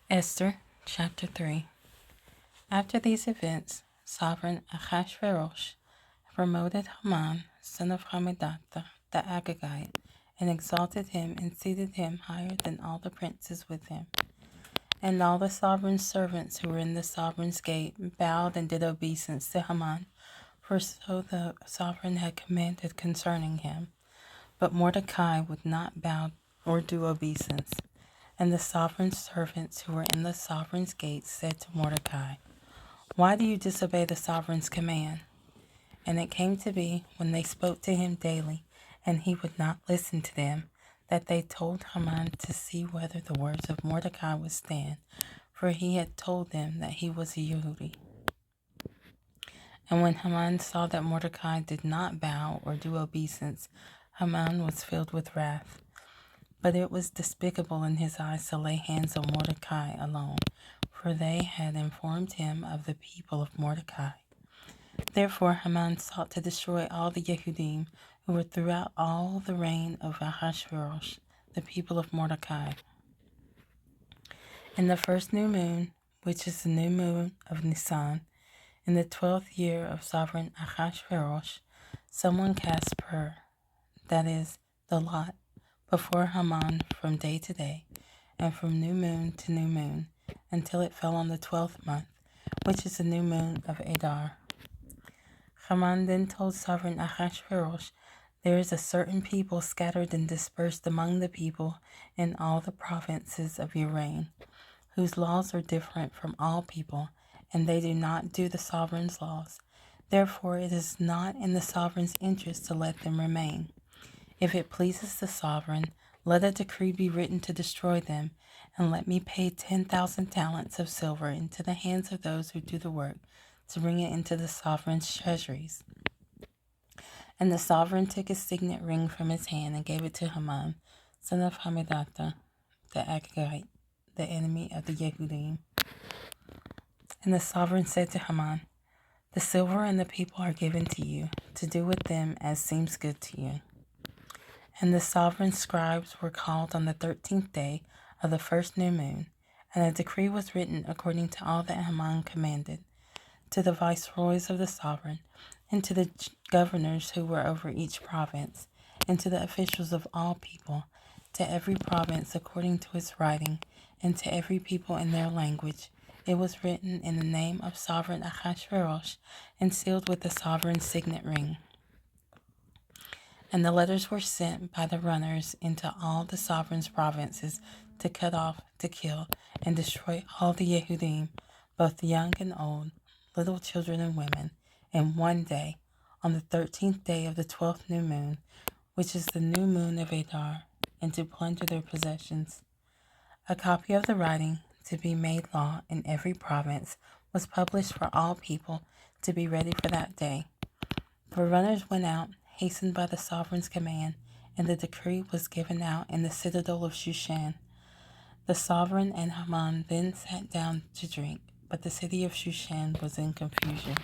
Esther chapter 3. After these events, sovereign Ahasuerus promoted Haman, son of Hammedatha, the Agagite, and exalted him and seated him higher than all the princes with him. And all the sovereign's servants who were in the sovereign's gate bowed and did obeisance to Haman, for so the sovereign had commanded concerning him. But Mordecai would not bow or do obeisance. And the sovereign's servants who were in the sovereign's gate said to Mordecai, "Why do you disobey the sovereign's command?" And it came to be, when they spoke to him daily, and he would not listen to them, that they told Haman to see whether the words of Mordecai would stand, for he had told them that he was a Yehudi. And when Haman saw that Mordecai did not bow or do obeisance, Haman was filled with wrath. But it was despicable in his eyes to lay hands on Mordecai alone, for they had informed him of the people of Mordecai. Therefore Haman sought to destroy all the Yehudim who were throughout all the reign of Ahasuerus, the people of Mordecai. In the first new moon, which is the new moon of Nisan, in the 12th year of sovereign Ahasuerus, someone cast pur, that is, the lot, before Haman from day to day, and from new moon to new moon, until it fell on the 12th month, which is the new moon of Adar. Haman then told sovereign Ahasuerus, "There is a certain people scattered and dispersed among the people in all the provinces of your reign, whose laws are different from all people, and they do not do the sovereign's laws. Therefore it is not in the sovereign's interest to let them remain. If it pleases the sovereign, let a decree be written to destroy them, and let me pay 10,000 talents of silver into the hands of those who do the work, to bring it into the sovereign's treasuries." And the sovereign took his signet ring from his hand and gave it to Haman, son of Hammedatha, the Agagite, the enemy of the Yehudim. And the sovereign said to Haman, "The silver and the people are given to you, to do with them as seems good to you." And the sovereign's scribes were called on the 13th day of the first new moon, and a decree was written according to all that Haman commanded, to the viceroys of the sovereign, and to the governors who were over each province, and to the officials of all people, to every province according to its writing, and to every people in their language. It was written in the name of sovereign Ahasuerus, and sealed with the sovereign's signet ring. And the letters were sent by the runners into all the sovereign's provinces to cut off, to kill, and destroy all the Yehudim, both young and old, little children and women, in one day, on the 13th day of the 12th new moon, which is the new moon of Adar, and to plunder their possessions. A copy of the writing, to be made law in every province, was published for all people to be ready for that day. The runners went out, hastened by the sovereign's command, and the decree was given out in the citadel of Shushan. The sovereign and Haman then sat down to drink, but the city of Shushan was in confusion.